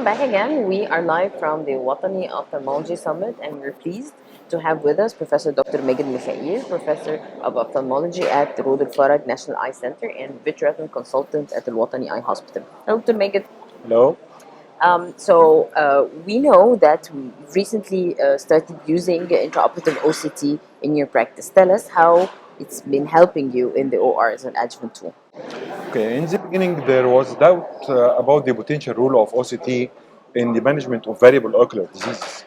back again. We are live from the Watany Ophthalmology Summit, and we're pleased to have with us Professor Dr. Megan Mikhail, Professor of Ophthalmology at the Rod Al National Eye Center and Vitreoretinal Consultant at the Watany Eye Hospital. Hello, Dr. Megan. Hello. We know that we recently started using intraoperative OCT in your practice. Tell us how it's been helping you in the OR as an adjuvant tool. Okay, in the beginning there was doubt about the potential role of OCT in the management of variable ocular diseases.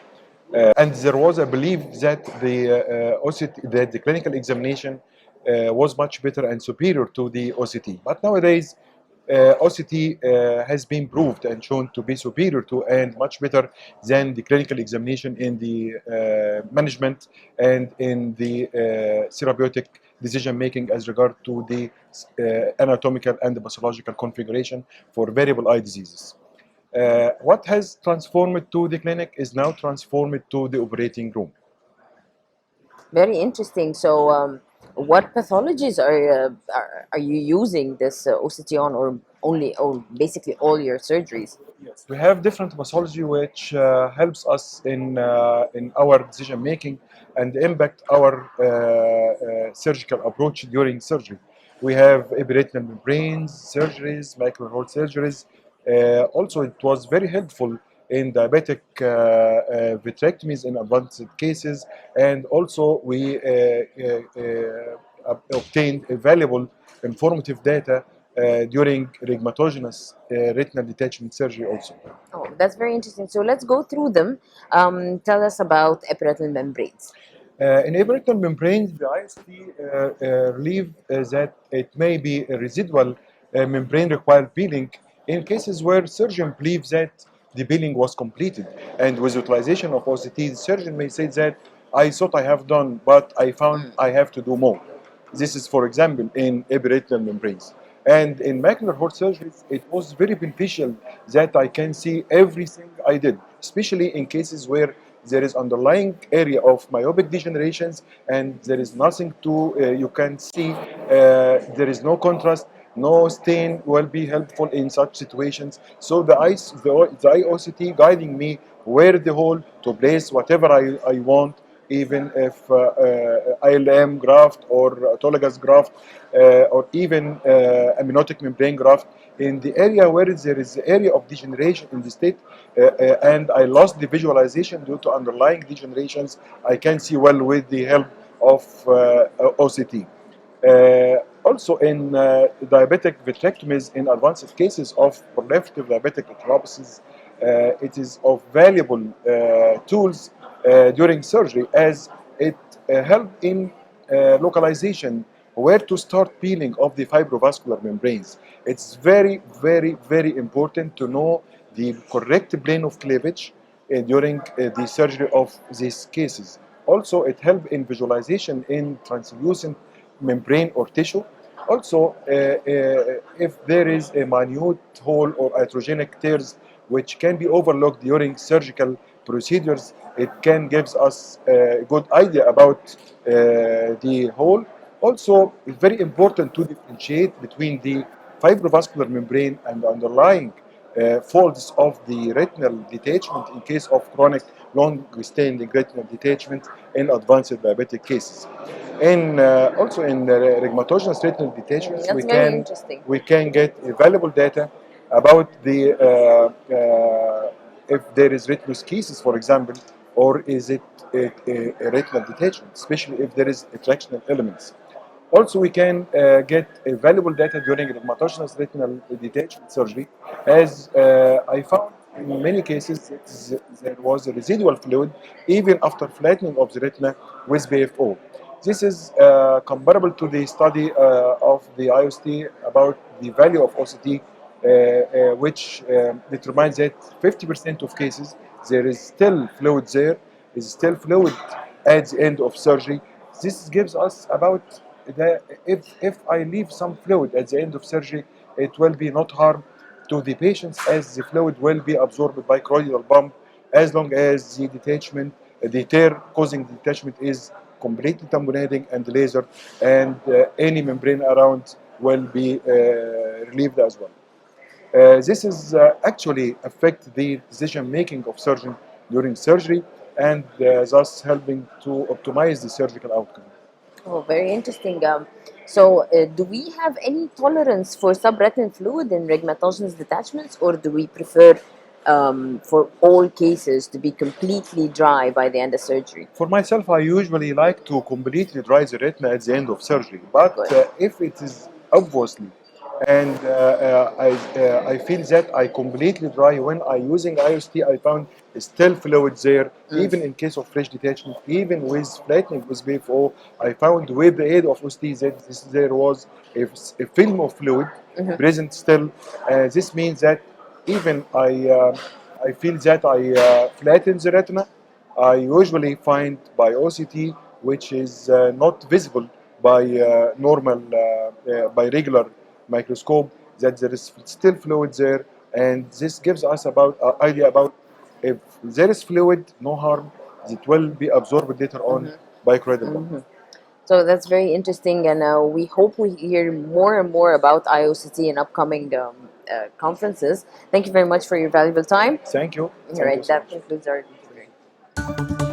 And there was a belief that the clinical examination was much better and superior to the OCT. But nowadays, OCT has been proved and shown to be superior to and much better than the clinical examination in the management and in the therapeutic decision making as regard to the anatomical and the pathological configuration for variable eye diseases. What has transformed to the clinic is now transformed to the operating room. Very interesting. What pathologies are you using this OCT on, or only, or basically all your surgeries? Yes, we have different pathology which helps us in our decision making and impact our surgical approach during surgery. We have epiretinal membranes surgeries, microhole surgeries. Also, it was very helpful in diabetic vitrectomies in advanced cases, and also we obtained valuable informative data during rheumatogenic retinal detachment surgery also. Oh, that's very interesting. So let's go through them. Tell us about epiretinal membranes. In epiretinal membranes, the IST believe that it may be a residual membrane required peeling in cases where surgeon believes that the peeling was completed. And with utilization of OCT, the surgeon may say that I thought I have done, but I found I have to do more. This is, for example, in epiretinal membranes. And in macular hole surgeries, it was very beneficial that I can see everything I did, especially in cases where there is underlying area of myopic degenerations and there is nothing to you can see. There is no contrast, no stain will be helpful in such situations. So the IOCT guiding me where the hole to place whatever I want, even if ILM graft or autologous graft or even amniotic membrane graft in the area where there is the area of degeneration in the state and I lost the visualization due to underlying degenerations, I can see well with the help of OCT. Also in diabetic vitrectomies in advanced cases of proliferative diabetic retinopathies, it is of valuable tools during surgery as it helps in localization where to start peeling of the fibrovascular membranes. It's very, very, very important to know the correct plane of cleavage during the surgery of these cases. Also, it helps in visualization in translucent membrane or tissue. Also, if there is a minute hole or iatrogenic tears which can be overlooked during surgical procedures, it can give us a good idea about the hole. Also, it's very important to differentiate between the fibrovascular membrane and underlying folds of the retinal detachment in case of chronic long-standing retinal detachment in advanced diabetic cases. And also in rheumatogenic retinal detachments, That's very interesting. we can get valuable data about the if there is retinoschisis, for example, or is it a retinal detachment, especially if there is attractional elements. Also, we can get valuable data during rheumatogenic retinal detachment surgery, as I found in many cases there was a residual fluid even after flattening of the retina with BFO. This is comparable to the study of the IOST about the value of OCT, which determines that 50% of cases there is still fluid there, is still fluid at the end of surgery. This gives us about if I leave some fluid at the end of surgery, it will be not harm to the patients as the fluid will be absorbed by choroidal pump as long as the detachment, the tear causing detachment is completely tamponading and laser, and any membrane around will be relieved as well. This is actually affect the decision making of surgeon during surgery, and thus helping to optimize the surgical outcome. Oh, very interesting. So, do we have any tolerance for subretinal fluid in rhegmatogenous detachments, or do we prefer for all cases to be completely dry by the end of surgery? For myself, I usually like to completely dry the retina at the end of surgery. But Good. if it is obviously, and I feel that I completely dry when I using IOST, I found still fluid there, Mm. even in case of fresh detachment, even with flattening with BFO, I found with the aid of OST that there was a film of fluid Mhm. present still. This means that even I feel that I flatten the retina. I usually find by OCT, which is not visible by by regular microscope, that there is still fluid there, and this gives us about idea about if there is fluid, no harm, it will be absorbed later on Mhm. by choroidal bump. Mhm. So that's very interesting, and we hope we hear more and more about IOCT in upcoming conferences. Thank you very much for your valuable time. Thank you. All Thank you right, so that much. concludes our interview.